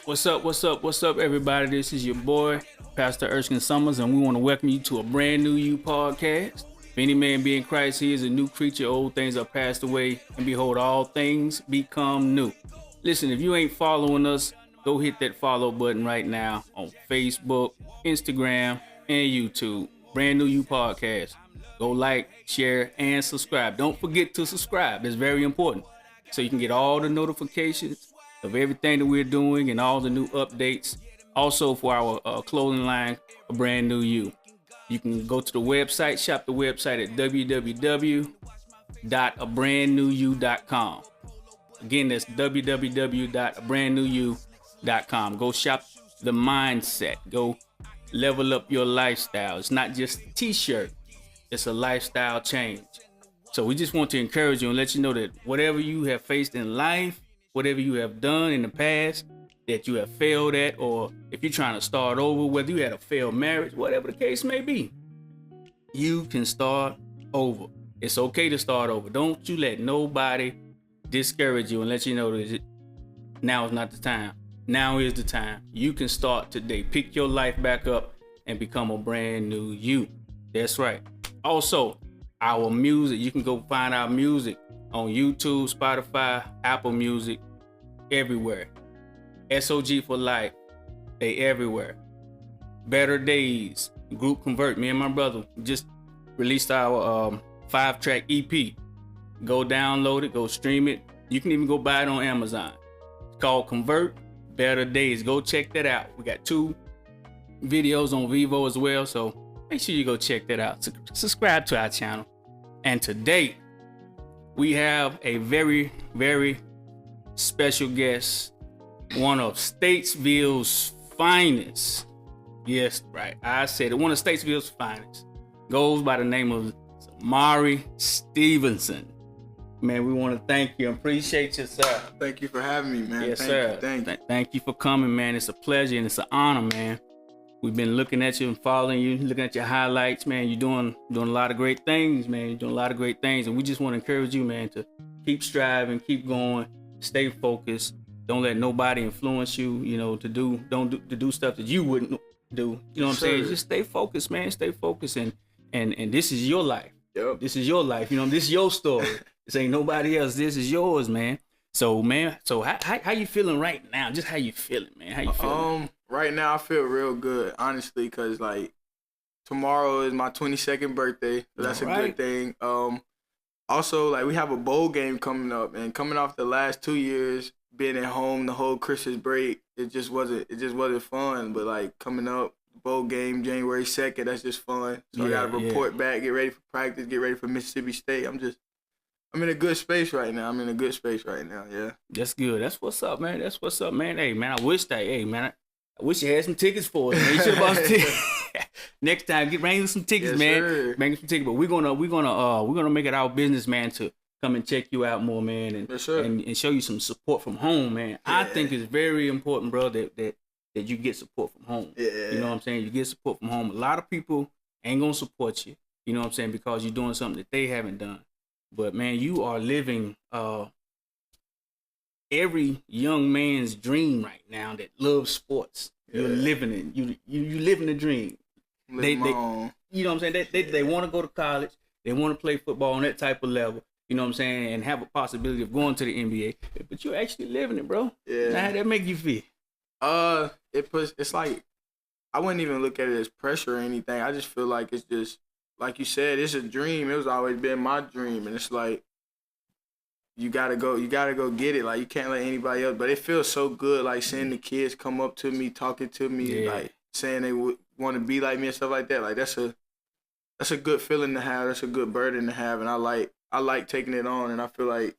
What's up, everybody? This is your boy, Pastor Erskine Summers, and we want to welcome you to a brand new you podcast. If any man be in Christ, he is a new creature. Old things are passed away, and behold, all things become new. Listen, if you ain't following us, go hit that follow button right now on Facebook, Instagram, and YouTube. Brand New You Podcast. Go like, share, and subscribe. Don't forget to subscribe. That's very important. So you can get all the notifications of everything that we're doing and all the new updates. Also for our clothing line, A Brand New You. You can go to the website, shop the website at www.abrandnuyou.com. Again, that's www.abrandnuyou.com. Go shop the mindset. Go level up your lifestyle. It's not just a t-shirt. It's a lifestyle change. So we just want to encourage you and let you know that whatever you have faced in life, whatever you have done in the past that you have failed at, or if you're trying to start over, whether you had a failed marriage, whatever the case may be, you can start over. It's okay to start over. Don't you let nobody discourage you and let you know that now is not the time. Now is the time. You can start today. Pick your life back up and become a brand new you. That's right. Also, our music, you can go find our music on YouTube, Spotify, Apple Music, everywhere. SOG for life, they everywhere. Better Days, Group Convert. Me and my brother just released our 5-track EP. Go download it, go stream it. You can even go buy it on Amazon. It's called Convert, Better Days. Go check that out. We got 2 videos on Vivo as well, so make sure you go check that out. Subscribe to our channel. And today, we have a very, very special guest, one of Statesville's finest. Yes, right, I said it. One of Statesville's finest. Goes by the name of Zamari Stevenson. Man, we want to thank you and appreciate you, sir. Thank you for having me, man. Yes, sir. Thank you for coming, man. It's a pleasure and it's an honor, man. We've been looking at you and following you, looking at your highlights, man. You're doing a lot of great things, man. You're doing a lot of great things. And we just want to encourage you, man, to keep striving, keep going, stay focused. Don't let nobody influence you, to do stuff that you wouldn't do. You know what I'm saying? Just stay focused, man. Stay focused. And this is your life. Yep. This is your life. This is your story. This ain't nobody else. This is yours, man. So, man, how you feeling right now? Just how you feeling, man? How you feeling? Right now I feel real good, honestly, because tomorrow is my 22nd birthday. So that's a good thing. Also, we have a bowl game coming up, and coming off the last 2 years being at home the whole Christmas break, it just wasn't fun. But coming up, bowl game January 2nd, that's just fun. So I gotta report back, get ready for practice, get ready for Mississippi State. I'm in a good space right now. Yeah. That's good. That's what's up, man. Hey, man, I wish you had some tickets for us, man. You should have bought some tickets. Next time, bring some tickets, yes, man. Sir. Bring some tickets. But we're gonna make it our business, man, to come and check you out more, man, and yes, and show you some support from home, man. Yeah. I think it's very important, bro, that you get support from home. Yeah. You know what I'm saying? You get support from home. A lot of people ain't gonna support you. You know what I'm saying? Because you're doing something that they haven't done. But man, you are living every young man's dream right now that loves sports. Yeah. You're living it. You living the dream. They you know what I'm saying? They want to go to college. They want to play football on that type of level. You know what I'm saying? And have a possibility of going to the NBA. But you're actually living it, bro. Yeah. Now, how that make you feel? It's like I wouldn't even look at it as pressure or anything. I just feel like it's just like you said, it's a dream. It was always been my dream, and it's like you gotta go get it. You can't let anybody else. But it feels so good, seeing the kids come up to me, talking to me, saying they would want to be like me and stuff like that. That's a good feeling to have. That's a good burden to have, and I like taking it on. And I feel like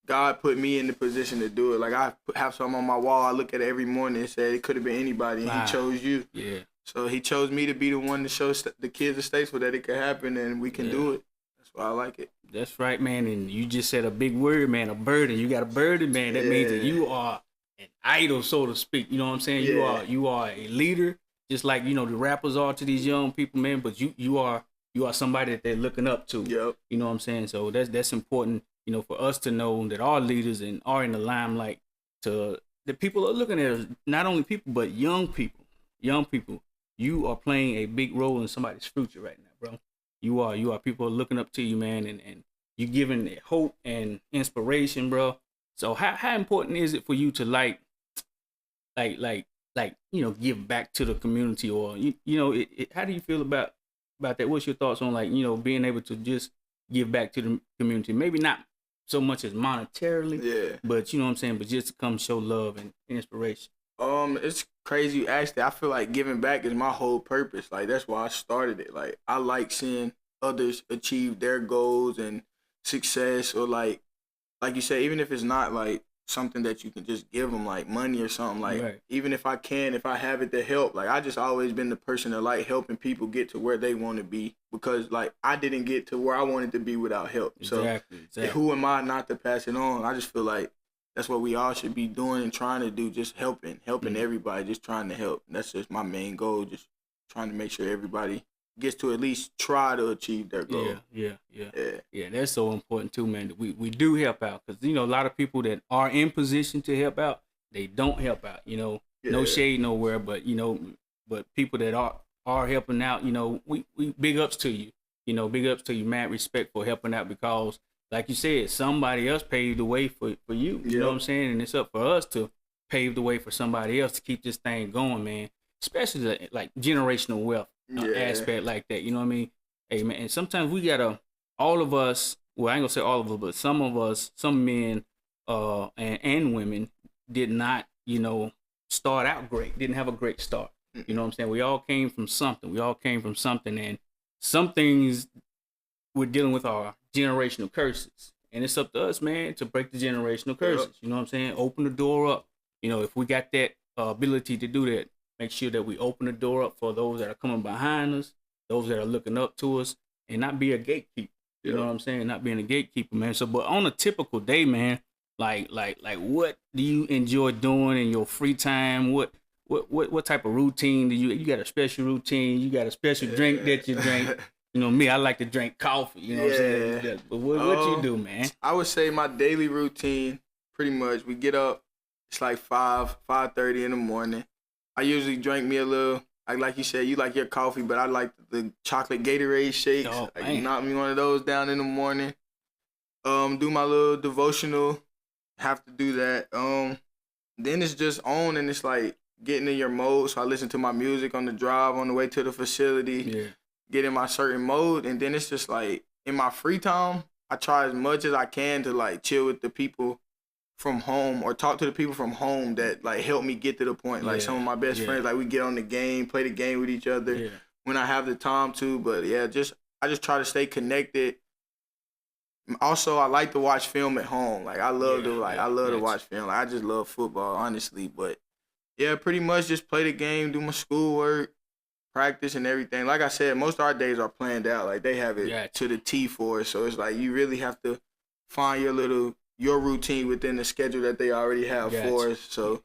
God put me in the position to do it. I have something on my wall. I look at it every morning and say it could have been anybody, and He chose you. Yeah. So He chose me to be the one to show the kids of Statesville that it could happen and we can do it. That's why I like it. That's right, man. And you just said a big word, man, a burden. You got a burden, man. That means that you are an idol, so to speak. You know what I'm saying? Yeah. You are a leader, just like, the rappers are to these young people, man. But you are somebody that they're looking up to. Yep. You know what I'm saying? So that's important, for us to know that our leaders and are in the limelight to the people are looking at us, not only people, but young people. Young people, you are playing a big role in somebody's future right now, bro. You are. People are looking up to you, man, and you're giving hope and inspiration, bro. So how important is it for you to like give back to the community, or how do you feel about that? What's your thoughts on being able to just give back to the community? Maybe not so much as monetarily, Yeah. but you know what I'm saying, but just to come show love and inspiration. It's crazy you asked that. I feel like giving back is my whole purpose. Like that's why I started it. Like I like seeing others achieve their goals and success, or like you said, even if it's not like something that you can just give them like money or something, like Right. even if I have it to help, like I just always been the person that like helping people get to where they want to be, because like I didn't get to where I wanted to be without help. Exactly. So who am I not to pass it on? I just feel like that's what we all should be doing and trying to do, just helping everybody, just trying to help. And that's just my main goal, just trying to make sure everybody gets to at least try to achieve their goal. Yeah. That's so important too, man. We do help out, because a lot of people that are in position to help out, they don't help out. No shade nowhere, but but people that are helping out, we big ups to you. Big ups to you, mad respect for helping out, because like you said, somebody else paved the way for you. You know what I'm saying? And it's up for us to pave the way for somebody else to keep this thing going, man. Especially like generational wealth aspect like that. You know what I mean? Hey, man, and sometimes we gotta, all of us, well, I ain't gonna say all of us, but some of us, some men and women did not, start out great, didn't have a great start. You know what I'm saying? We all came from something. And some things we're dealing with are generational curses. And it's up to us, man, to break the generational curses. Yep. You know what I'm saying? Open the door up. If we got that ability to do that, make sure that we open the door up for those that are coming behind us, those that are looking up to us, and not be a gatekeeper. You know what I'm saying? Not being a gatekeeper, man. So, but on a typical day, man, like what do you enjoy doing in your free time? What type of routine do you got a special routine? You got a special drink that you drink? Me, I like to drink coffee. You know what I'm saying? But what you do, man? I would say my daily routine, pretty much, we get up, it's like 5:30 in the morning. I usually drink me a little, like you said, you like your coffee, but I like the chocolate Gatorade shakes. Knock me one of those down in the morning. Do my little devotional. Have to do that. Then it's just on, and it's like getting in your mode. So I listen to my music on the drive on the way to the facility. Yeah. Get in my certain mode, and then it's just like in my free time, I try as much as I can to like chill with the people from home, or talk to the people from home that like help me get to the point. Like some of my best friends, like we get on the game, play the game with each other when I have the time to. But I just try to stay connected. Also, I like to watch film at home. Like I love to watch film. Like, I just love football, honestly. But yeah, pretty much just play the game, do my schoolwork, practice and everything. Like I said, most of our days are planned out. Like they have it to the T for us. So it's like you really have to find your routine within the schedule that they already have for us. So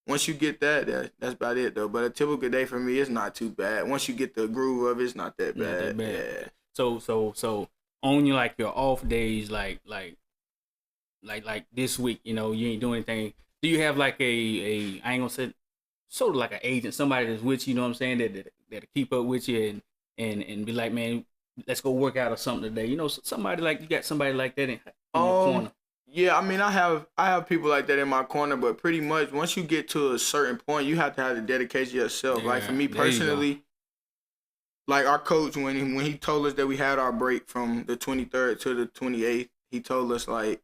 once you get that's about it though. But a typical day for me is not too bad. Once you get the groove of it, it's not that bad. Yeah. So on your off days, like this week, you ain't doing anything. Do you have like I ain't gonna say sort of like an agent, somebody that's with you, you know what I'm saying, that keep up with you and be like, man, let's go work out or something today. Somebody like, you got somebody like that in your corner. Yeah, I mean, I have people like that in my corner, but pretty much once you get to a certain point, you have to have the dedication yourself. Yeah, like for me personally, like our coach, when he told us that we had our break from the 23rd to the 28th, he told us like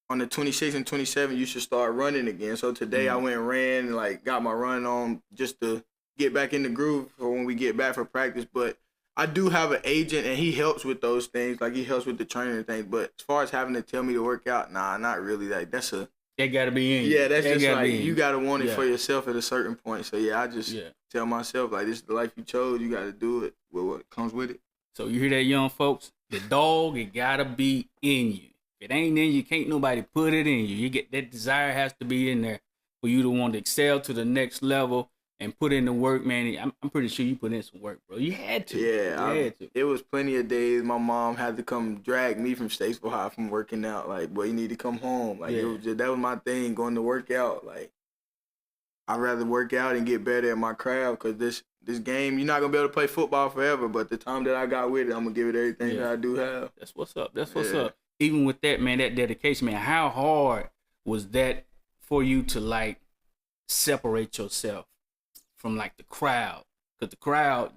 on the 26th and 27th, you should start running again. So today I went and ran and like got my run on just to get back in the groove for when we get back for practice. But I do have an agent, and he helps with those things. Like he helps with the training and things. But as far as having to tell me to work out, nah, not really. Like that gotta be in you. Yeah, that's just like you gotta want it for yourself at a certain point. So yeah, I just tell myself like, this is the life you chose. You gotta do it with what comes with it. So you hear that, young folks? The dog, it gotta be in you. If it ain't in you, can't nobody put it in you. You get that desire has to be in there for you to want to excel to the next level. And put in the work, man. I'm pretty sure you put in some work, bro. You had to. Yeah, it was plenty of days my mom had to come drag me from Statesville High from working out. Like, boy, you need to come home. Like, that was my thing, going to work out. Like, I'd rather work out and get better at my craft because this game, you're not gonna be able to play football forever. But the time that I got with it, I'm gonna give it everything that I do have. That's what's up. That's what's up. Even with that, man, that dedication, man, how hard was that for you to like separate yourself from like the crowd? Because the crowd,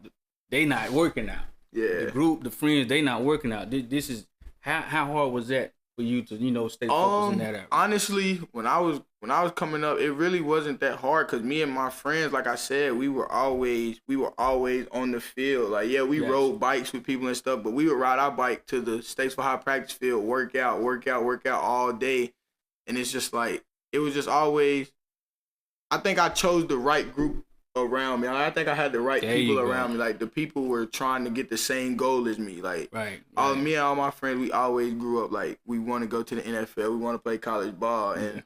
they not working out. Yeah. The group, the friends, they not working out. This is how hard was that for you to stay focused in that area? Honestly, when I was coming up, it really wasn't that hard because me and my friends, like I said, we were always on the field. Like we rode bikes with people and stuff, but we would ride our bike to the Statesville High practice field, work out all day, and it's just like it was just always. I think I chose the right group around me. I think I had the right people around me. Like the people were trying to get the same goal as me. Like me and all my friends, we always grew up like we want to go to the NFL. We want to play college ball, and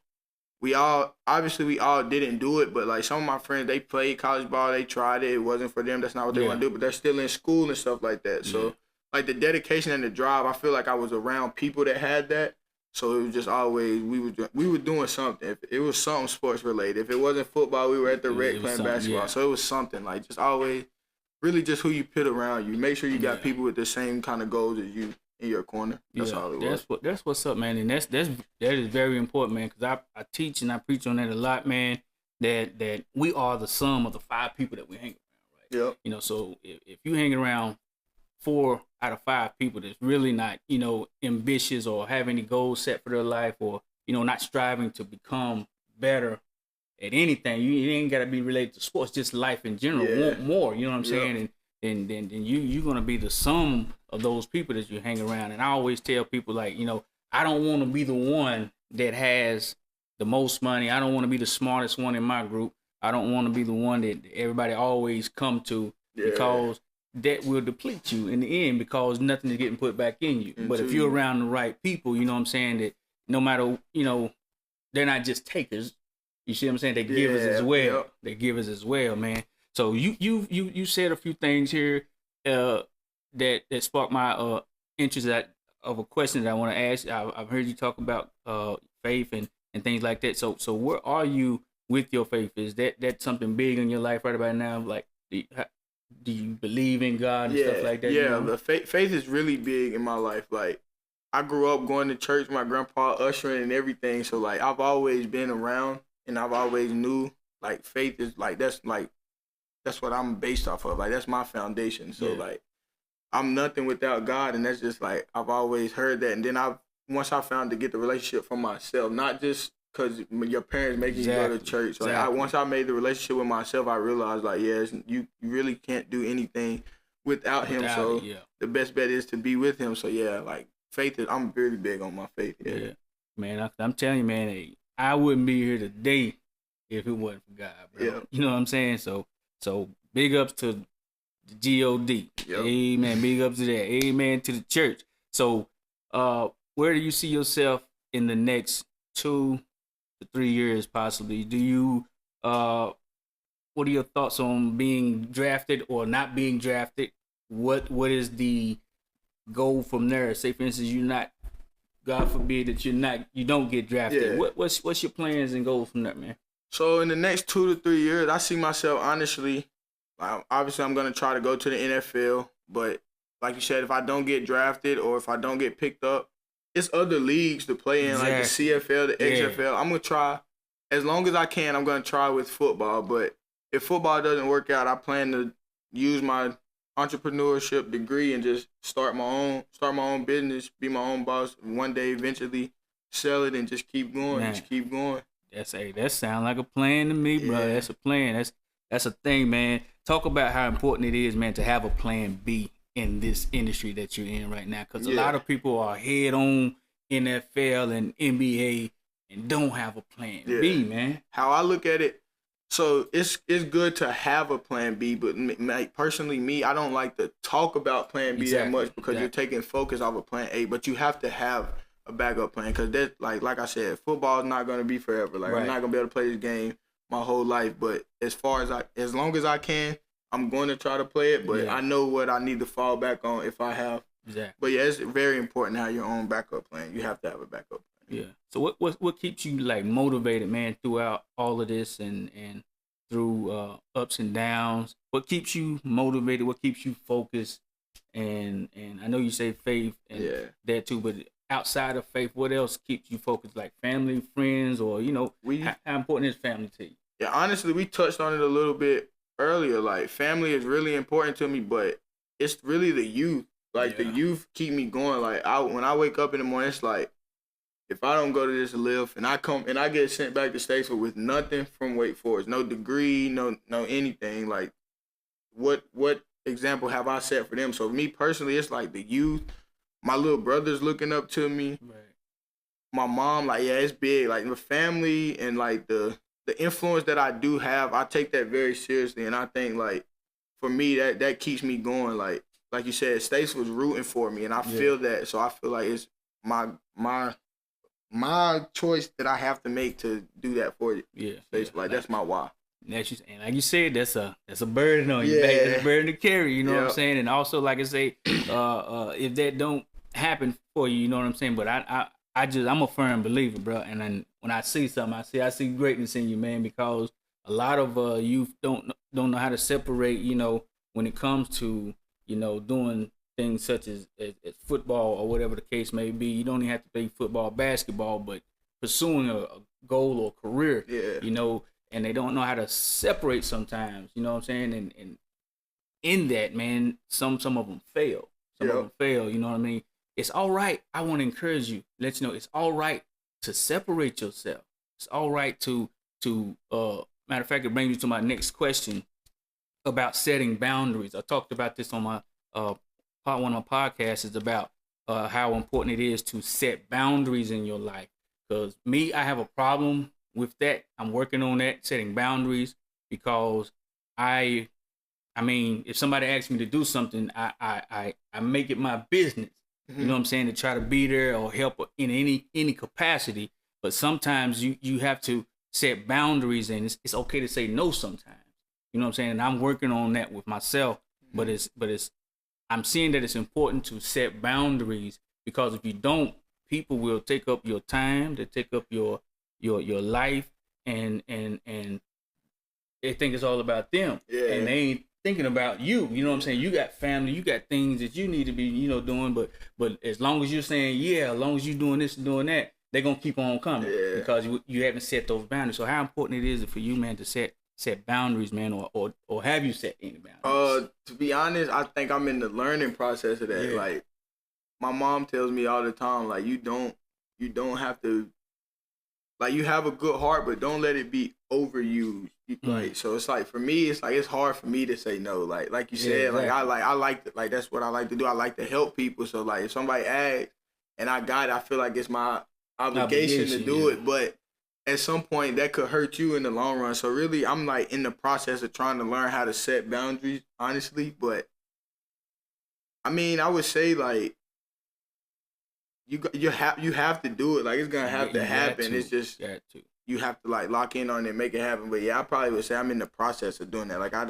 we all didn't do it. But like some of my friends, they played college ball. They tried it. It wasn't for them. That's not what they want to do. But they're still in school and stuff like that. So like the dedication and the drive, I feel like I was around people that had that. So it was just always we were doing something. If it was something sports related. If it wasn't football, we were at the rec playing basketball. So it was something like just always, really just who you put around you. Make sure you got people with the same kind of goals as you in your corner. That's all it was. That's what's up, man. And that is very important, man. Because I teach and I preach on that a lot, man. That we are the sum of the 5 people that we hang around, right? Yep. So if you hang around 4 out of 5 people that's really not, ambitious or have any goals set for their life or, not striving to become better at anything. You ain't got to be related to sports, just life in general. Want more, you know what I'm saying? And then you're going to be the sum of those people that you hang around. And I always tell people like, I don't want to be the one that has the most money. I don't want to be the smartest one in my group. I don't want to be the one that everybody always come to because that will deplete you in the end because nothing is getting put back in you. But if you're around the right people, you know what I'm saying, that no matter, they're not just takers. You see what I'm saying? They give us as well. Yep. They give us as well, man. So you said a few things here that sparked my interest of a question that I want to ask. I've heard you talk about faith and things like that. So where are you with your faith? Is that something big in your life right about now? Like, do you believe in God and stuff like that? Yeah, the faith is really big in my life. Like, I grew up going to church, my grandpa ushering and everything. So, like, I've always been around and I've always knew, like, faith is, that's what I'm based off of. Like, that's my foundation. So, like, I'm nothing without God. And that's just, like, I've always heard that. And then once I found to get the relationship for myself, not just because your parents making you go to church. Like once I made the relationship with myself, I realized like, you really can't do anything without him. So the best bet is to be with him. So like faith is, I'm really big on my faith. Yeah. Man, I'm telling you, man, I wouldn't be here today if it wasn't for God, bro. Yeah. You know what I'm saying? So big ups to the G-O-D. Yep. Amen. Big ups to that. Amen to the church. So where do you see yourself in the next 2 to 3 years possibly? Do you what are your thoughts on being drafted or not being drafted? What is the goal from there? Say for instance you're not, God forbid that you don't get drafted. What's your plans and goals from that, man? So in the next 2 to 3 years, I see myself honestly, obviously I'm gonna try to go to the NFL, but like you said, if I don't get drafted or if I don't get picked up, it's other leagues to play in, like the CFL, the XFL. I'm going to try, as long as I can, I'm going to try with football. But if football doesn't work out, I plan to use my entrepreneurship degree and just start my own business, be my own boss, and one day eventually sell it and just keep going, That sounds like a plan to me, bro. That's a plan. That's a thing, man. Talk about how important it is, man, to have a plan B in this industry that you're in right now, because a lot of people are head on NFL and NBA and don't have a plan B, man. How I look at it, so it's good to have a plan B, but like, personally, me, I don't like to talk about plan B that much because you're taking focus off of plan A, but you have to have a backup plan because that, like I said, football is not going to be forever. Like I'm not going to be able to play this game my whole life, but as long as I can, I'm going to try to play it, but I know what I need to fall back on if I have. Exactly. But it's very important to have your own backup plan. You have to have a backup plan. Yeah. So what keeps you like motivated, man, throughout all of this and through ups and downs. What keeps you motivated? What keeps you focused? And I know you say faith and that too, but outside of faith, what else keeps you focused? Like family, friends, or how important is family to you? Yeah, honestly, we touched on it a little bit earlier. Like family is really important to me, but it's really the youth. Like the youth keep me going. Like when I wake up in the morning, it's like if I don't go to this lift and I get sent back to Statesville with nothing from Wake Forest, no degree, no anything. Like what example have I set for them? So me personally, it's like the youth. My little brother's looking up to me. Right. My mom, like, yeah, it's big. Like the family and like the influence that I do have, I take that very seriously. And I think like for me that keeps me going. Like you said, Stace was rooting for me and I feel that. So I feel like it's my choice that I have to make to do that for you. Yeah. Stace, like that's my why. And like you said, that's a burden on you. That's a burden to carry. You know what I'm saying? And also, like I say, if that don't happen for you, you know what I'm saying. But I'm a firm believer, bro. And then when I see something, I see greatness in you, man. Because a lot of youth don't know how to separate. You know, when it comes to doing things such as football or whatever the case may be. You don't even have to play football, basketball, but pursuing a goal or career. Yeah. And they don't know how to separate sometimes, you know what I'm saying? And in that, man, some of them fail. Some of them fail, you know what I mean? It's all right. I want to encourage you, let you know it's all right to separate yourself. It's all right to matter of fact, it brings me to my next question about setting boundaries. I talked about this on my one of my podcasts is about how important it is to set boundaries in your life. Because I have a problem with that. I'm working on that, setting boundaries, because I mean, if somebody asks me to do something, I make it my business. Mm-hmm. You know what I'm saying, to try to be there or help in any capacity. But sometimes you have to set boundaries, and it's okay to say no sometimes. You know what I'm saying? And I'm working on that with myself. Mm-hmm. But I'm seeing that it's important to set boundaries, because if you don't, people will take up your time, they take up your life, and they think it's all about them. Yeah. And they ain't thinking about you. You know what I'm saying? You got family, you got things that you need to be, doing, but as long as you're saying, as long as you're doing this and doing that, they're gonna keep on coming. Yeah. Because you haven't set those boundaries. So how important it is for you, man, to set boundaries, man, or have you set any boundaries? To be honest, I think I'm in the learning process of that. Yeah. Like my mom tells me all the time, like you don't have to, like you have a good heart, but don't let it be overused. Like so, it's like for me, it's hard for me to say no. Like you said, exactly. I like that's what I like to do. I like to help people. So like if somebody asks and I got it, I feel like it's my obligation to do it. But at some point, that could hurt you in the long run. So really, I'm like in the process of trying to learn how to set boundaries, honestly. But I mean, I would say like you have to do it. Like it's gonna have to happen. It's just you have to like lock in on it and make it happen. But yeah, I probably would say I'm in the process of doing that. Like I'm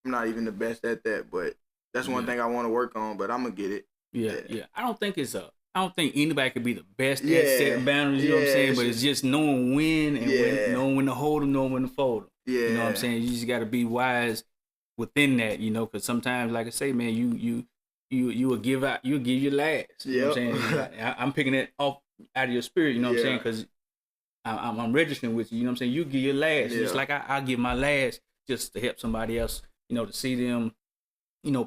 not even the best at that. But that's one thing I want to work on. But I'm gonna get it. Yeah. I don't think anybody could be the best at setting boundaries, you know what I'm saying? But it's just knowing when and knowing when to hold them, knowing when to fold them. Yeah. You know what I'm saying? You just got to be wise within that, because sometimes, like I say, man, you will give your last. You know what I'm saying? I'm picking it off out of your spirit, you know what I'm saying? Because I'm registering with you, you know what I'm saying? You give your last. Just like I give my last just to help somebody else, to see them,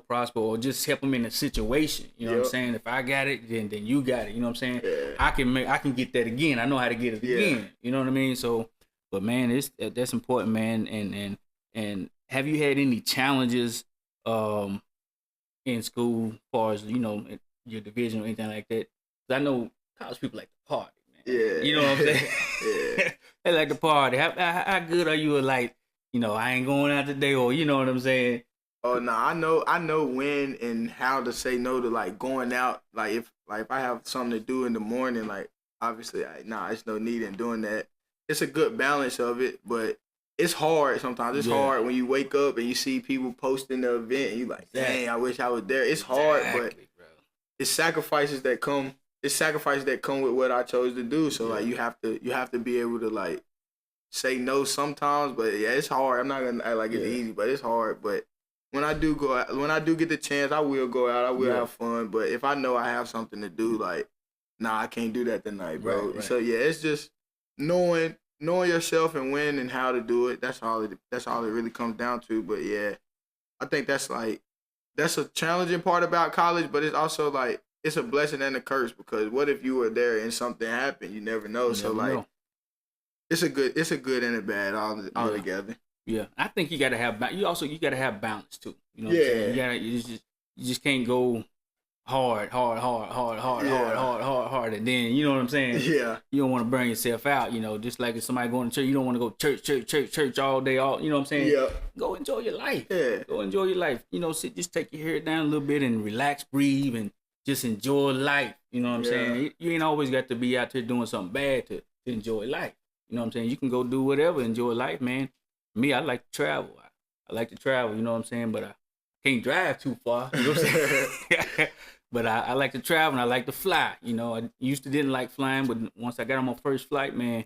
prosper, or just help them in a situation. You know what I'm saying? If I got it, then you got it. You know what I'm saying? Yeah. I can get that again. I know how to get it again. You know what I mean? So, but man, that's important, man. And have you had any challenges in school, as far as your division or anything like that? 'Cause I know college people like to party, man. Yeah. You know what I'm saying? Yeah. They like to party. How good are you at like, I ain't going out today, or you know what I'm saying? Oh no, I know when and how to say no to like going out. Like if I have something to do in the morning, like obviously it's no need in doing that. It's a good balance of it, but it's hard sometimes. It's hard when you wake up and you see people posting the event and you like, dang, I wish I was there. It's hard, but it's sacrifices that come. It's sacrifices that come with what I chose to do. So like you have to be able to like say no sometimes, but yeah, it's hard. I'm not gonna act like it's easy, but it's hard. But when I do go out, when I do get the chance, I will go out. I will have fun. But if I know I have something to do, like, nah, I can't do that tonight, bro. Right. So yeah, it's just knowing yourself and when and how to do it. That's all it really comes down to. But yeah, I think that's a challenging part about college, but it's also like it's a blessing and a curse, because what if you were there and something happened? You never know. Know. It's a good and a bad all together. Yeah, I think you gotta have you gotta have balance too. You know what I'm saying? You just can't go hard, and then you know what I'm saying? Yeah. You don't want to burn yourself out, you know, just like if somebody going to church, you don't want to go church all day, you know what I'm saying? Yeah. Go enjoy your life. Yeah. Go enjoy your life. You know, just take your head down a little bit and relax, breathe, and just enjoy life. You know what I'm saying? You ain't always got to be out there doing something bad to enjoy life. You know what I'm saying? You can go do whatever, enjoy life, man. Me, I like to travel. I like to travel, you know what I'm saying? But I can't drive too far. You know what I'm saying? But I like to travel and I like to fly. You know, I used to didn't like flying, but once I got on my first flight, man,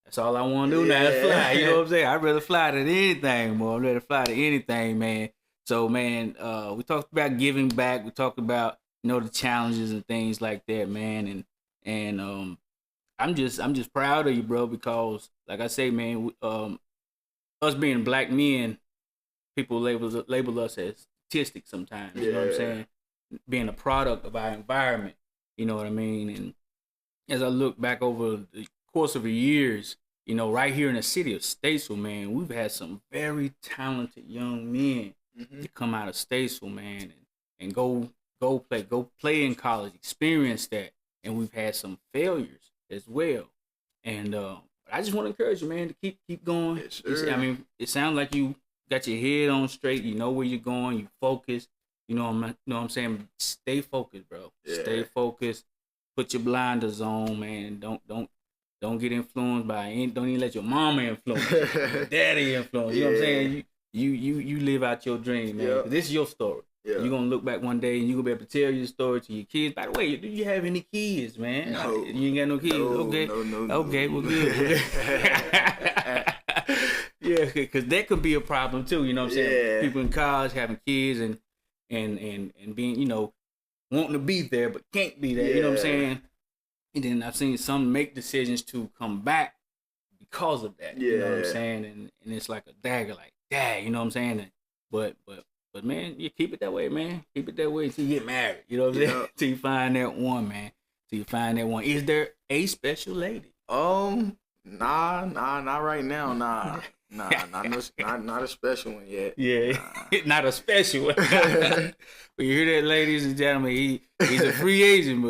that's all I want to do now is fly. You know what I'm saying? I'd rather fly than anything, boy. I'd rather fly than anything, man. So, man, we talked about giving back. We talked about, you know, the challenges and things like that, man. And I'm just proud of you, bro, because like I say, man, us being black men, people label us as statistics sometimes. You know what I'm saying? Being a product of our environment, you know what I mean? And as I look back over the course of the years, you know, right here in the city of Statesville, man, we've had some very talented young men to come out of Statesville, man, and go play in college, experience that, and we've had some failures as well. And I just want to encourage you, man, to keep going. Yes, sir. I mean, it sounds like you got your head on straight. You know where you're going. You focus. You know what I'm saying? Stay focused, bro. Yeah. Stay focused. Put your blinders on, man. Don't get influenced by don't even let your mama influence you. Your daddy influence. You know what I'm saying? You live out your dream, man. Yep. This is your story. Yeah. You're gonna look back one day and you're gonna be able to tell your story to your kids. By the way, do you have any kids, man? No. You ain't got no kids. Okay. No. Okay, well good. Yeah, because that could be a problem too, you know what I'm saying? Yeah. People in college having kids and being, you know, wanting to be there but can't be there, you know what I'm saying? And then I've seen some make decisions to come back because of that, you know what I'm saying? And it's like a dagger, like, you know what I'm saying? But man, you keep it that way, man. Keep it that way until you get married, you know what I'm saying? Till you find that one, man. Till you find that one. Is there a special lady? Nah, not right now, nah. Nah, not a special one yet. Yeah, not a special one. When you hear that, ladies and gentlemen, he's a free agent,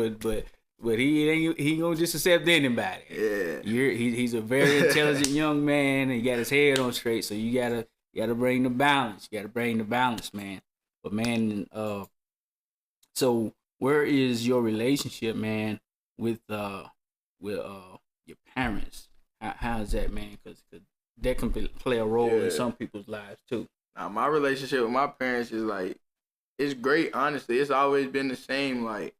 but he ain't gonna just accept anybody. Yeah, he's a very intelligent young man, and he got his head on straight. So you gotta bring the balance. You gotta bring the balance, man. But man, so where is your relationship, man, with your parents? How is that, man? Because that can play a role in some people's lives too. Now, my relationship with my parents is like, it's great. Honestly, it's always been the same. Like,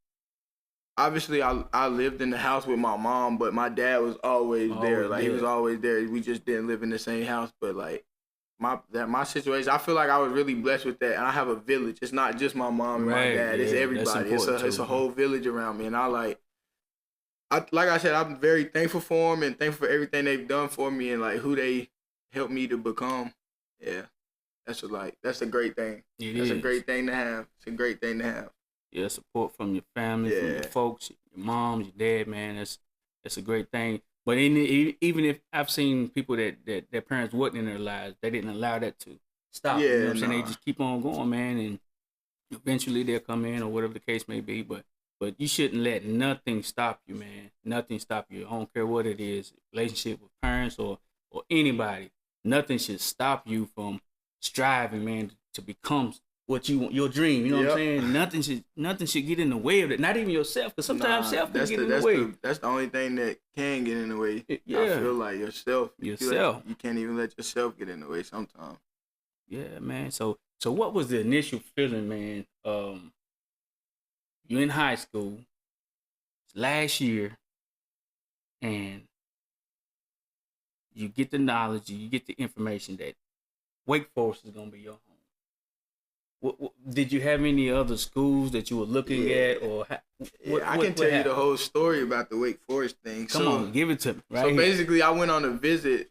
obviously, I lived in the house with my mom, but my dad was always there. Like, he was always there. We just didn't live in the same house. But like, my situation, I feel like I was really blessed with that. And I have a village. It's not just my mom and my dad. It's everybody. It's a whole village around me, and like I said, I'm very thankful for them and thankful for everything they've done for me and like who they helped me to become. Yeah, that's a great thing. That's a great thing to have. It's a great thing to have. Yeah, support from your family, from your folks, your moms, your dad, man. That's a great thing. But even if I've seen people that their parents wasn't in their lives, they didn't allow that to stop. Yeah, you know what I'm saying? They just keep on going, man, and eventually they'll come in or whatever the case may be. But you shouldn't let nothing stop you, man. Nothing stop you. I don't care what it is, relationship with parents or anybody. Nothing should stop you from striving, man, to become what you want, your dream. You know what I'm saying? Nothing should get in the way of it. Not even yourself, because sometimes self can get in the way. That's the only thing that can get in the way. I feel like yourself. You can't even let yourself get in the way sometimes. Yeah, man. So what was the initial feeling, man? You're in high school last year, and you get the knowledge, you get the information that Wake Forest is gonna be your home. Did you have any other schools that you were looking at, or I can tell you the whole story about the Wake Forest thing. Come on, give it to me. Right. So basically, I went on a visit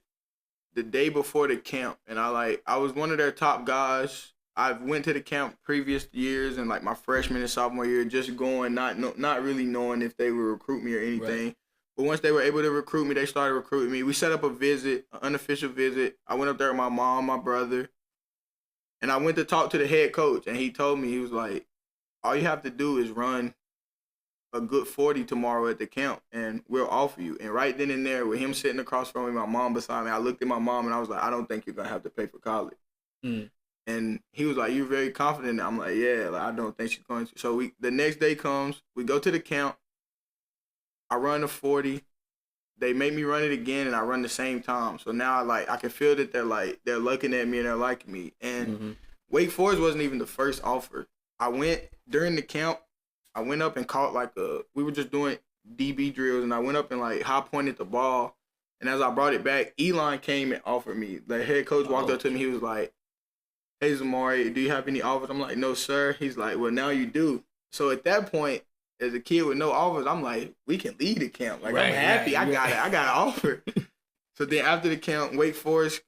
the day before the camp, and I was one of their top guys. I went to the camp previous years and like my freshman and sophomore year, just going, not really knowing if they would recruit me or anything. Right. But once they were able to recruit me, they started recruiting me. We set up a visit, an unofficial visit. I went up there with my mom, my brother, and I went to talk to the head coach, and he told me, he was like, all you have to do is run a good 40 tomorrow at the camp, and we'll offer you. And right then and there, with him sitting across from me, my mom beside me, I looked at my mom, and I was like, I don't think you're going to have to pay for college. Mm. And he was like, you're very confident. I'm like, yeah, like, I don't think she's going to. So the next day comes, we go to the camp. I run the 40. They make me run it again, and I run the same time. So now I can feel that they're looking at me and they're liking me. And Wake Forest wasn't even the first offer. I went during the camp. I went up and caught we were just doing DB drills, and I went up and high pointed the ball. And as I brought it back, Elon came and offered me. The head coach walked up to me. He was like, hey, Zamari, do you have any offers? I'm like, no, sir. He's like, well, now you do. So at that point, as a kid with no offers, I'm like, we can lead the camp. Like, right, I'm happy. Right, I got an offer. So then after the camp, Wake Forest,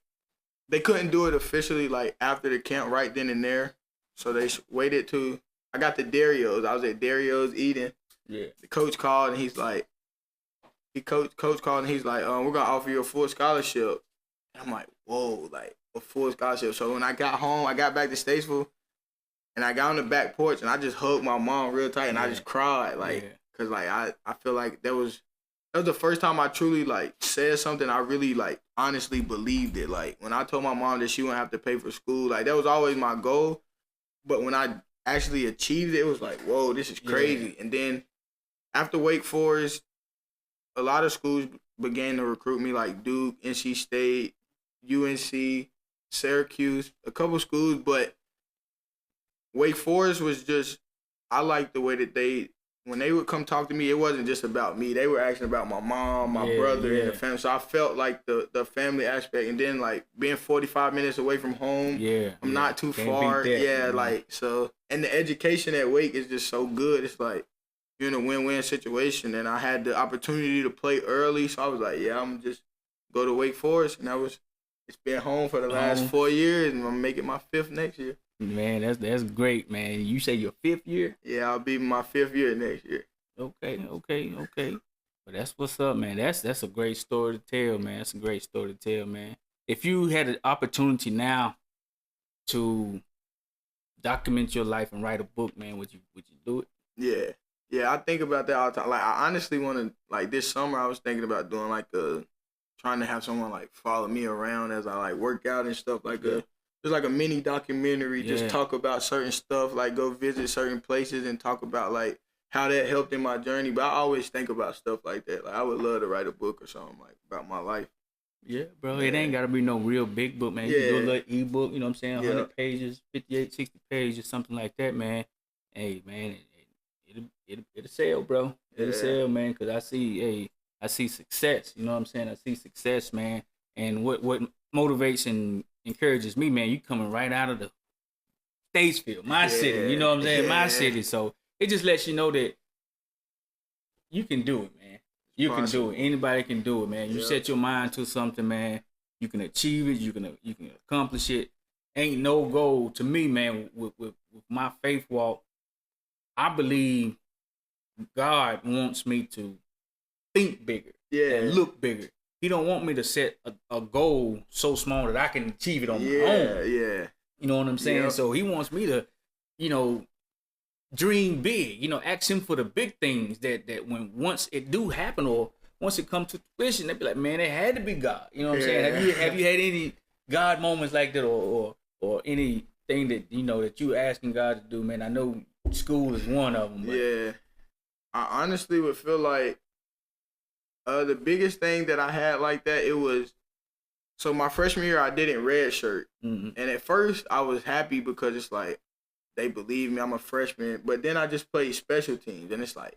they couldn't do it officially after the camp right then and there. So they waited to, I got the Dario's. I was at Dario's eating. Yeah. The coach called, and he's like, coach called, and he's like, we're going to offer you a full scholarship. And I'm like, whoa, a full scholarship. So when I got home, I got back to Statesville, and I got on the back porch, and I just hugged my mom real tight, and I just cried, because I feel like that was the first time I truly said something I really honestly believed it. When I told my mom that she wouldn't have to pay for school, that was always my goal. But when I actually achieved it, it was like, whoa, this is crazy. Yeah. And then after Wake Forest, a lot of schools began to recruit me, like Duke, NC State, UNC, Syracuse, a couple schools. But Wake Forest was just, I liked the way that when they would come talk to me, it wasn't just about me. They were asking about my mom, my brother, and the family. So I felt like the family aspect. And then being 45 minutes away from home, I'm not too far. So, and the education at Wake is just so good. It's you're in a win-win situation. And I had the opportunity to play early. So I was like, I'm going to just go to Wake Forest. And it's been home for the last 4 years, and I'm going to make it my 5th next year. Man, that's great, man. You say your 5th year? Yeah, I'll be my 5th year next year. Okay. But that's what's up, man. That's a great story to tell, man. That's a great story to tell, man. If you had an opportunity now to document your life and write a book, man, would you do it? Yeah, I think about that all the time. I honestly want to, this summer I was thinking about doing trying to have someone follow me around as I work out and stuff Just a mini documentary, just talk about certain stuff, go visit certain places and talk about how that helped in my journey. But I always think about stuff like that. I would love to write a book or something about my life. Yeah, bro. It ain't gotta be no real big book, man. You can do a little ebook, you know what I'm saying? 100 pages, 58, 60 pages, something like that, man. Hey, man, it'll sell, bro. It'll sell, man, because I see success. You know what I'm saying? I see success, man. And what motivates and encourages me, man, you coming right out of the Statesville, my city, you know what I'm saying? My city. So it just lets you know that you can do it, man. You can do it. Anybody can do it, man. You set your mind to something, man. You can achieve it. You can accomplish it. Ain't no goal to me, man. With my faith walk, I believe God wants me to think bigger and look bigger. He don't want me to set a goal so small that I can achieve it on my own. Yeah. You know what I'm saying? Yep. So he wants me to, dream big. Ask him for the big things that when once it do happen or once it comes to fruition, they be like, man, it had to be God. You know what I'm saying? Have you had any God moments like that or anything that that you asking God to do, man? I know school is one of them. But. Yeah. I honestly would feel like the biggest thing that I had like that, it was, so my freshman year, I didn't redshirt. Mm-hmm. And at first, I was happy because it's they believe me, I'm a freshman. But then I just played special teams, and it's I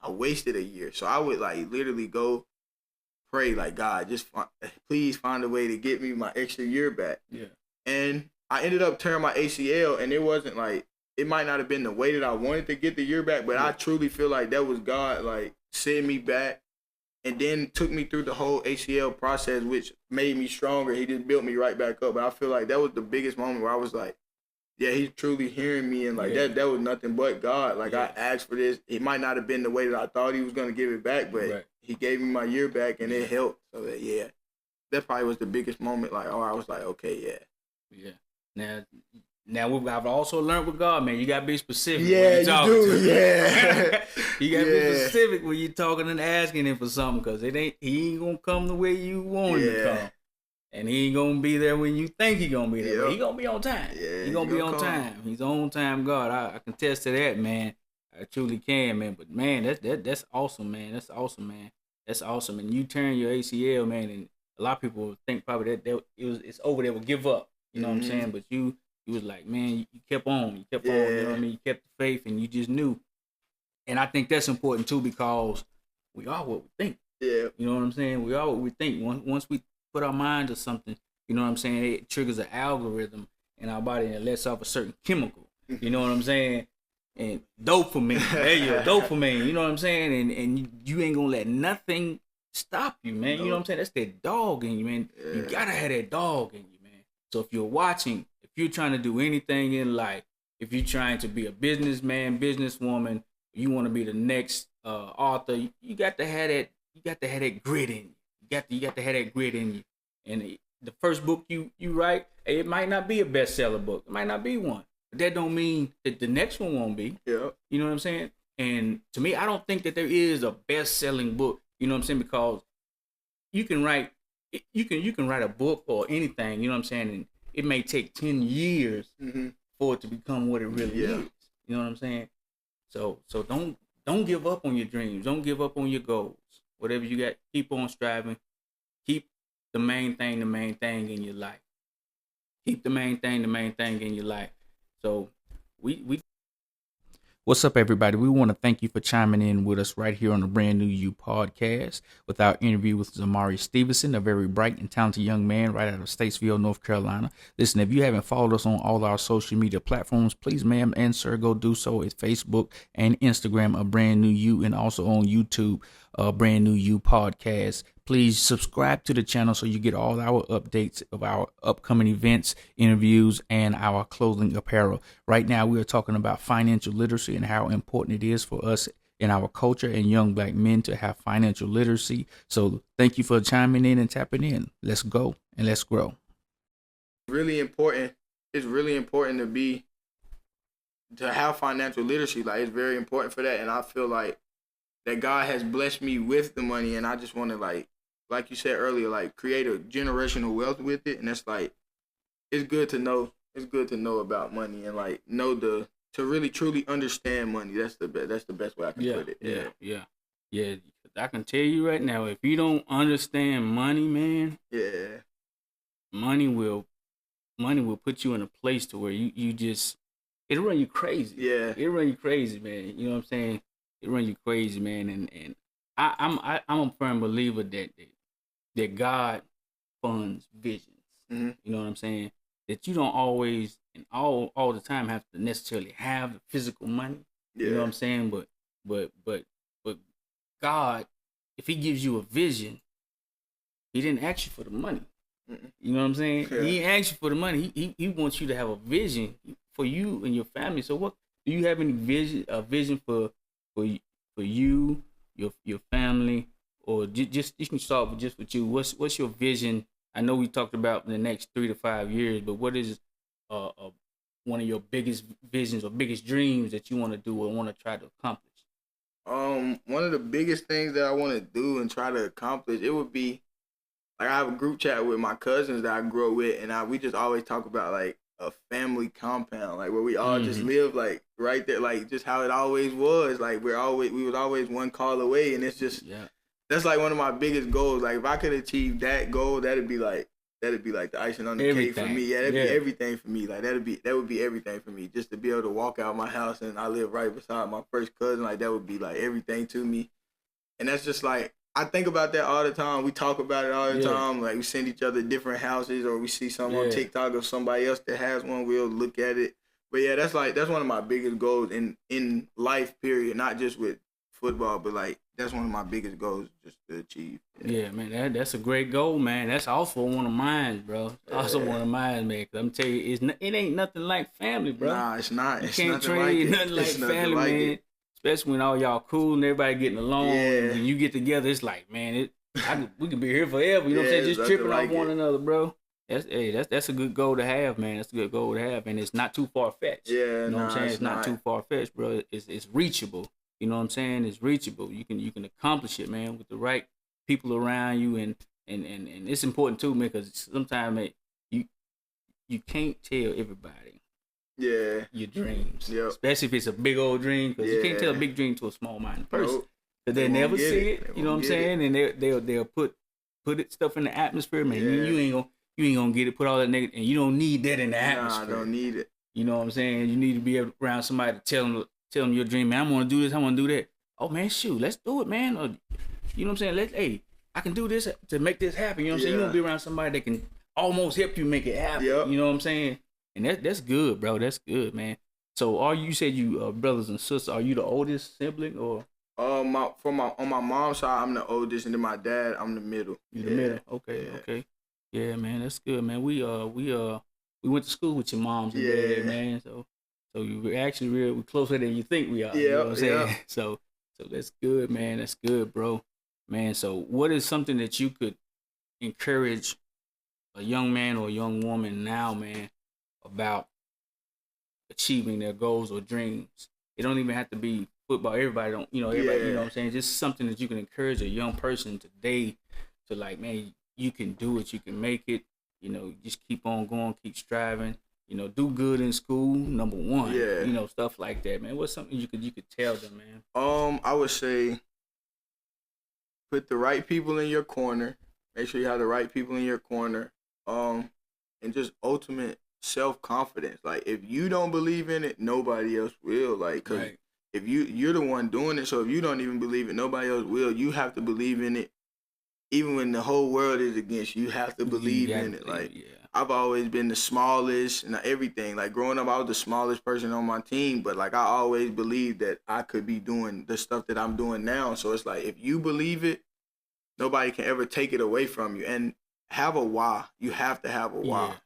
wasted a year. So I would literally go pray like, God, please find a way to get me my extra year back. Yeah. And I ended up tearing my ACL, and it wasn't like, it might not have been the way that I wanted to get the year back, but I truly feel like that was God like setting me back, and then took me through the whole ACL process, which made me stronger. He just built me right back up. But I feel like that was the biggest moment where I was like, yeah, he's truly hearing me, and like that was nothing but God. Like I asked for this. It might not have been the way that I thought he was gonna give it back, but he gave me my year back, and it helped. So that probably was the biggest moment. Like, I was like, okay, yeah. Now I've also learned with God, man. You gotta be specific. Yeah, when you're talking you do. to Yeah, you gotta be specific when you're talking and asking him for something, because he ain't gonna come the way you want him to come. And he ain't gonna be there when you think he gonna be there. But he gonna be on time. Yeah, he gonna be on time. He's on time, God. I can attest to that, man. I truly can, man. But man, that's awesome, man. That's awesome, man. That's awesome. And you turn your ACL, man, and a lot of people think probably that it's over. They will give up. You know what I'm saying? But you was like, man, you kept on. You kept on. You know what I mean? You kept the faith, and you just knew. And I think that's important too, because we are what we think. Yeah. You know what I'm saying? We are what we think. Once we put our mind to something, you know what I'm saying, it triggers an algorithm in our body and it lets off a certain chemical. You know what I'm saying? And dopamine. There you go, dopamine. You know what I'm saying? And you ain't gonna let nothing stop you, man. You know what I'm saying? That's that dog in you, man. Yeah. You gotta have that dog in you, man. So if you're watching, if you're trying to do anything in life, if you're trying to be a businessman, businesswoman, you want to be the next author, you got to have that. You got to have that grit in you. You got to have that grit in you. And the first book you write, it might not be a bestseller book. It might not be one. But that don't mean that the next one won't be. Yeah. You know what I'm saying? And to me, I don't think that there is a best-selling book. You know what I'm saying? Because you can write a book or anything. You know what I'm saying? And it may take 10 years for it to become what it really is. You know what I'm saying? So don't give up on your dreams. Don't give up on your goals. Whatever you got, keep on striving. Keep the main thing in your life. Keep the main thing in your life. So we What's up, everybody? We want to thank you for chiming in with us right here on the Brand New You podcast with our interview with Zamari Stevenson, a very bright and talented young man right out of Statesville, North Carolina. Listen, if you haven't followed us on all our social media platforms, please, ma'am and sir, go do so. It's Facebook and Instagram, A Brand New You, and also on YouTube, Brand New You podcast. Please subscribe to the channel so you get all our updates of our upcoming events, interviews, and our clothing apparel. Right now, we are talking about financial literacy and how important it is for us in our culture and young black men to have financial literacy. So thank you for chiming in and tapping in. Let's go and let's grow. Really important. It's really important to have financial literacy. Like, it's very important for that. And I feel like that God has blessed me with the money, and I just want to like you said earlier, like create a generational wealth with it. And it's like, it's good to know. It's good to know about money and like to really truly understand money. That's the best way I can put it. Yeah. I can tell you right now, if you don't understand money, man, money will put you in a place to where you just, it'll run you crazy. Yeah. It'll run you crazy, man. You know what I'm saying? It'll run you crazy, man. And I'm a firm believer that God funds visions. Mm-hmm. You know what I'm saying? That you don't always and all the time have to necessarily have the physical money. Yeah. You know what I'm saying? But God, if He gives you a vision, He didn't ask you for the money. Mm-mm. You know what I'm saying? Yeah. He didn't ask you for the money. He wants you to have a vision for you and your family. So what do you have any vision? A vision for you, your family, or just you can start with with you. What's your vision? I know we talked about in the next 3 to 5 years, but what is one of your biggest visions or biggest dreams that you want to do or want to try to accomplish? One of the biggest things that I want to do and try to accomplish, it would be like, I have a group chat with my cousins that I grew up with, and we just always talk about like a family compound, like where we all just live like right there, like just how it always was. Like we was always one call away, and it's just that's like one of my biggest goals. Like if I could achieve that goal, that'd be like the icing on the cake for me. Yeah, that'd be everything for me. Like that would be everything for me. Just to be able to walk out my house and I live right beside my first cousin, like that would be like everything to me. And that's just like, I think about that all the time. We talk about it all the Yeah. time. Like we send each other different houses, or we see something on Yeah. TikTok of somebody else that has one. We'll look at it. But yeah, that's one of my biggest goals in life. Period. Not just with football, but like that's one of my biggest goals just to achieve. Yeah, man, that's a great goal, man. That's also one of mine, bro. Also one of mine, man. Cause I'm telling you, it ain't nothing like family, bro. Nah, it's not. You It's can't nothing trade like nothing it. like It's nothing family, like man. it. Especially when all y'all cool and everybody getting along. Yeah. When you get together, it's like, man, we could be here forever. You know what I'm saying? Yeah, Just tripping nothing off like one it. another, bro. That's a good goal to have, man. That's a good goal to have, and it's not too far fetched. Yeah, You know what I'm saying? it's It's not too far fetched, bro. It's reachable. You know what I'm saying? It's reachable. You can accomplish it, man, with the right people around you, and it's important too, man, because sometimes you can't tell everybody Yeah. your dreams, Yep. especially if it's a big old dream, because you can't tell a Yeah. big dream to a small minded person, Nope. because They they won't never get see it. it. They You know what I'm won't get saying? And they'll put it stuff in the atmosphere, man. Yeah. You ain't gonna get it. Put all that negative, and you don't need that in the Nah, I atmosphere. don't need it. You know what I'm saying? You need to be around somebody to tell them your dream, man. I want to do this. I want to do that. Oh man, shoot, let's do it, man. Or, you know what I'm saying? Hey, I can do this to make this happen. You know what I'm saying? You want to be around somebody that can almost help you make it happen. Yep. You know what I'm saying? And that's good, bro. That's good, man. So, you said you brothers and sisters? Are you the oldest sibling or? On my mom's side, I'm the oldest, and then my dad, I'm the middle. You the middle? Okay, Yeah. okay. Yeah, man, that's good, man. We went to school with your moms and dad, man. So you actually we're closer than you think we are. You know what I'm saying? Yeah. So that's good, man. That's good, bro. Man, so what is something that you could encourage a young man or a young woman now, man, about achieving their goals or dreams? It don't even have to be football. Everybody, you know what I'm saying? Just something that you can encourage a young person today to, like, man, you can do it, you can make it, you know, just keep on going, keep striving, you know, do good in school, number one. Yeah. You know, stuff like that, man. What's something you could tell them, man? I would say put the right people in your corner. Make sure you have the right people in your corner. And just ultimate self-confidence. Like, if you don't believe in it, nobody else will. Like, cause Right. if you're the one doing it, so if you don't even believe it, nobody else will. You have to believe in it. Even when the whole world is against you, you have to believe in it. Like, I've always been the smallest and everything. Like, growing up, I was the smallest person on my team, but like I always believed that I could be doing the stuff that I'm doing now. So it's like, if you believe it, nobody can ever take it away from you. And have a why. You have to have a why.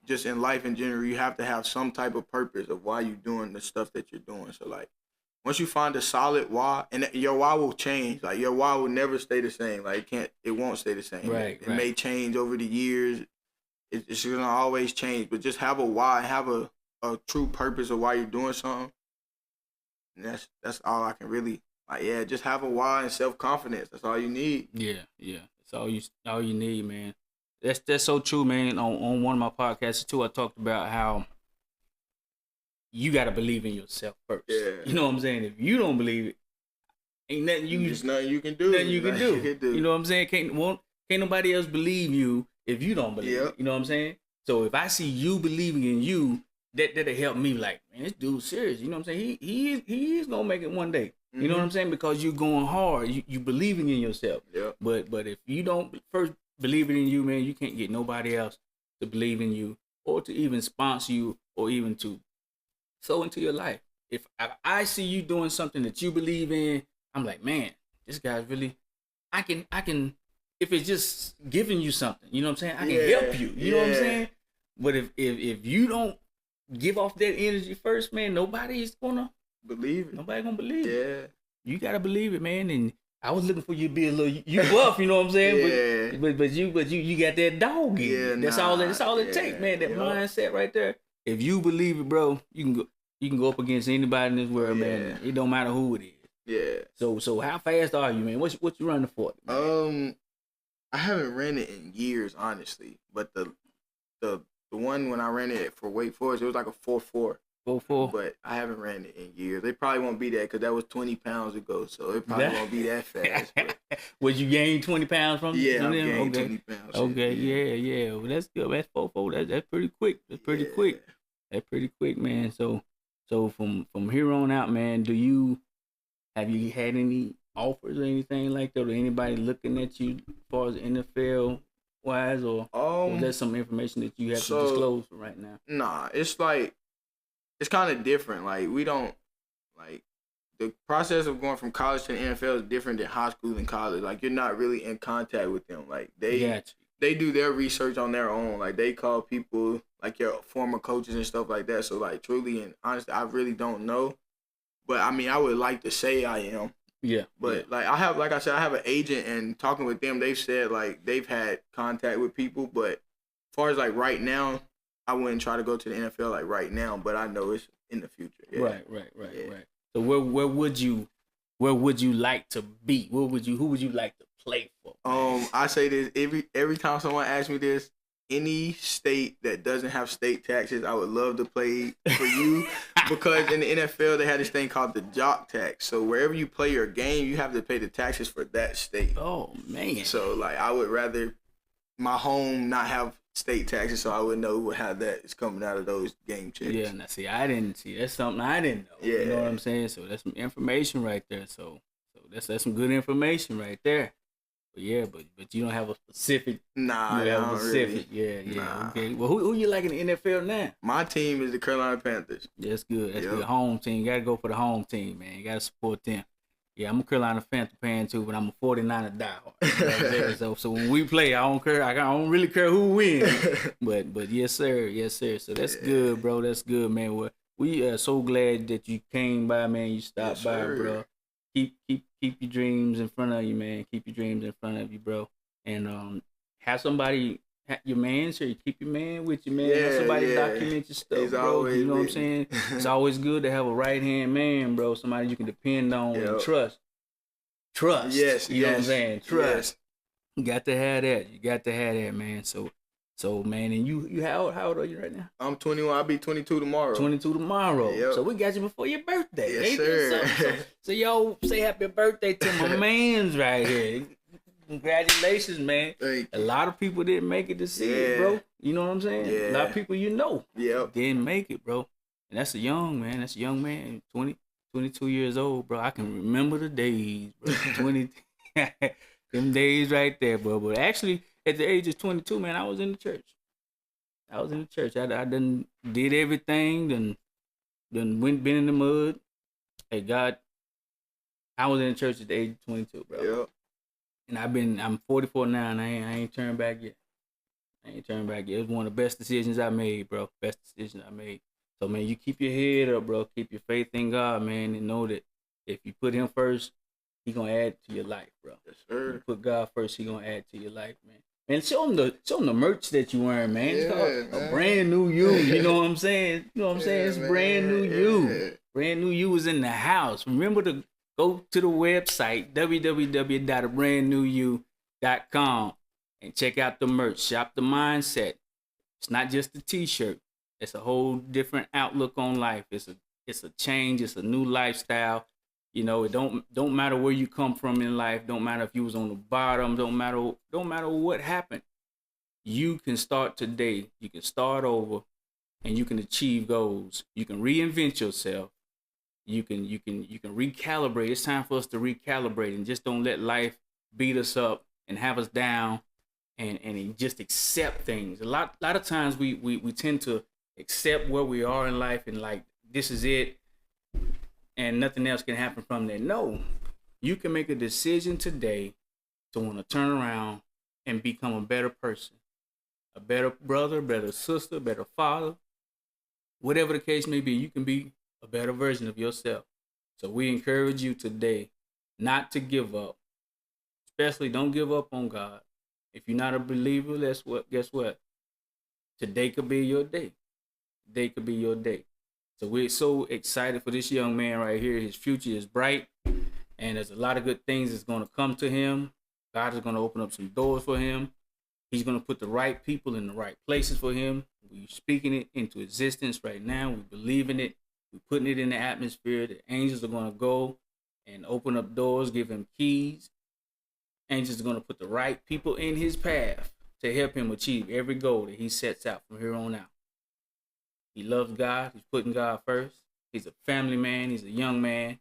Just in life in general, you have to have some type of purpose of why you're doing the stuff that you're doing. So like, once you find a solid why, and your why will change. Like, your why will never stay the same. Like, it won't stay the same. Right. It may change over the years. It's gonna always change. But just have a why, have a true purpose of why you're doing something. And that's all I can really, like. Yeah, just have a why and self-confidence. That's all you need. Yeah. That's all you need, man. That's so true, man. On one of my podcasts too, I talked about how you got to believe in yourself first. Yeah. You know what I'm saying? If you don't believe it, ain't nothing There's nothing you can do. Nothing you can do. You know what I'm saying? Can't nobody else believe you if you don't believe it. You know what I'm saying? So if I see you believing in you, that'll help me. Like, man, this dude's serious. You know what I'm saying? He is gonna make it one day. You know what I'm saying? Because you're going hard. You believing in yourself. Yeah. But if you don't first believe it in you, man, you can't get nobody else to believe in you or to even sponsor you or even to sow into your life. If I see you doing something that you believe in, I'm like, man, this guy's really. I can. If it's just giving you something, you know what I'm saying? I can help you. You know what I'm saying? But if you don't give off that energy first, man, nobody's gonna believe it. Nobody gonna believe it. Yeah. You gotta believe it, man. And I was looking for you to be a little you buff, you know what I'm saying? But you got that dog in you. That's all it takes, man. That mindset right there. If you believe it, bro, you can go up against anybody in this world, man. It don't matter who it is. Yeah. So how fast are you, man? What you running for? Man? I haven't ran it in years, honestly. But the one when I ran it for Wake Forest, it was like a 4.4. 4.4. But I haven't ran it in years. They probably won't be that because that was 20 pounds ago. So it probably won't be that fast. Would you gain 20 pounds from Yeah, them? I gained 20 pounds. Okay, yeah. Well, that's good. That's 4.4. That's pretty quick. That's pretty quick. That's pretty quick, man. So from here on out, man, have you had any offers or anything like that, or anybody looking at you as far as NFL wise, or was that some information that you have to disclose for right now? Nah, it's like it's kind of different. Like we don't like the process of going from college to the NFL is different than high school and college. Like you're not really in contact with them. Like they do their research on their own. Like they call people like your former coaches and stuff like that. So like truly and honestly, I really don't know. But I mean, I would like to say I am. Yeah. But like I have, like I said, I have an agent, and talking with them, they've said like they've had contact with people. But as far as like right now, I wouldn't try to go to the NFL like right now. But I know it's in the future. Yeah. Right. So where would you like to be? Who would you like to play for? I say this every time someone asks me this. Any state that doesn't have state taxes, I would love to play for you because in the NFL they had this thing called the jock tax. So wherever you play your game, you have to pay the taxes for that state. Oh man! So like I would rather my home not have state taxes, so I would know how that is coming out of those game checks. Yeah, now see, I didn't see. That's something I didn't know. Yeah. You know what I'm saying? So that's some information right there. So that's some good information right there. But yeah, but you don't have a specific. Nah, you have a specific. Really. Yeah. Nah. Okay. Well, who you like in the NFL now? My team is the Carolina Panthers. That's good. That's good. Home team. You gotta go for the home team, man. You gotta support them. Yeah, I'm a Carolina Panther fan too, but I'm a 49er diehard. You know what I'm saying? So when we play, I don't care. I don't really care who wins. But yes sir. So that's good, bro. That's good, man. Well, we are so glad that you came by, man. You stopped by, bro. Keep your dreams in front of you, man. Keep your dreams in front of you, bro. And have somebody, your man, so you keep your man with you, man. Have somebody document your stuff, bro. You know what I'm saying? It's always good to have a right hand man, bro. Somebody you can depend on and trust. Yes. You know what I'm saying? Trust. Yes. You got to have that. You got to have that, man. So man, and you how old are you right now? I'm 21. I'll be 22 tomorrow. 22 tomorrow. Yep. So we got you before your birthday. Yes, sir. So yo, say happy birthday to my man's right here. Congratulations, man. Thank you. A lot of people didn't make it to see it, bro. You know what I'm saying? Yeah. A lot of people didn't make it, bro. And that's a young man, 22 years old, bro. I can remember the days, bro. 20 them days right there, bro. But actually, at the age of 22, man, I was in the church. I done did everything, been in the mud. Hey, God, I was in the church at the age of 22, bro. Yep. And I'm 44 now, and I ain't turned back yet. It was one of the best decisions I made, bro. Best decision I made. So, man, you keep your head up, bro. Keep your faith in God, man, and know that if you put him first, he gonna add to your life, bro. Yes, sir. You put God first, he gonna add to your life, man. And show them the merch that you wearing, man. It's called A Brand New You. You know what I'm saying? It's Brand New You. Brand New You is in the house. Remember to go to the website, www.abrandnuyu.com, and check out the merch. Shop the mindset. It's not just a t-shirt. It's a whole different outlook on life. It's a change. It's a new lifestyle. You know, it don't matter where you come from in life. Don't matter if you was on the bottom. Don't matter what happened. You can start today. You can start over, and you can achieve goals. You can reinvent yourself. You can recalibrate. It's time for us to recalibrate, and just don't let life beat us up and have us down, and just accept things. A lot of times we tend to accept where we are in life and like this is it. And nothing else can happen from there. No, you can make a decision today to want to turn around and become a better person, a better brother, better sister, better father. Whatever the case may be, you can be a better version of yourself. So we encourage you today not to give up. Especially don't give up on God. If you're not a believer, guess what? Today could be your day. Today could be your day. So we're so excited for this young man right here. His future is bright, and there's a lot of good things that's going to come to him. God is going to open up some doors for him. He's going to put the right people in the right places for him. We're speaking it into existence right now. We believe in it. We're putting it in the atmosphere. The angels are going to go and open up doors, give him keys. Angels are going to put the right people in his path to help him achieve every goal that he sets out from here on out. He loves God. He's putting God first. He's a family man. He's a young man.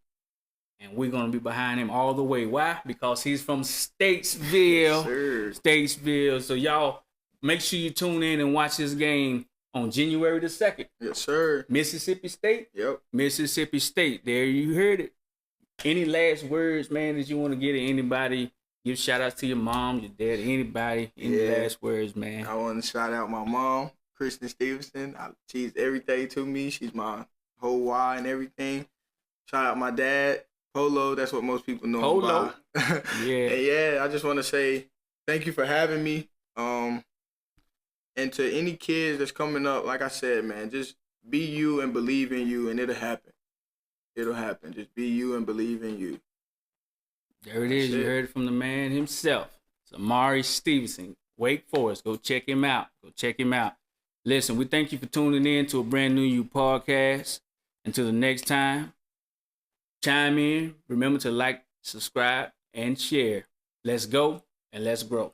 And we're going to be behind him all the way. Why? Because he's from Statesville. Yes, Statesville. So y'all make sure you tune in and watch this game on January the 2nd. Yes, sir. Mississippi State. Yep. Mississippi State. There you heard it. Any last words, man, that you want to get to anybody? Give shout outs to your mom, your dad, anybody. Any last words, man? I want to shout out my mom, Kristen Stevenson. She's everything to me. She's my whole why and everything. Shout out my dad, Polo. That's what most people know Polo. him by. Yeah. I just want to say thank you for having me. And to any kids that's coming up, like I said, man, just be you and believe in you, and it'll happen. It'll happen. Just be you and believe in you. There it is. You heard it from the man himself, Zamari Stevenson, Wake Forest. Go check him out. Listen, we thank you for tuning in to a brand new you podcast. Until the next time, chime in. Remember to like, subscribe, and share. Let's go and let's grow.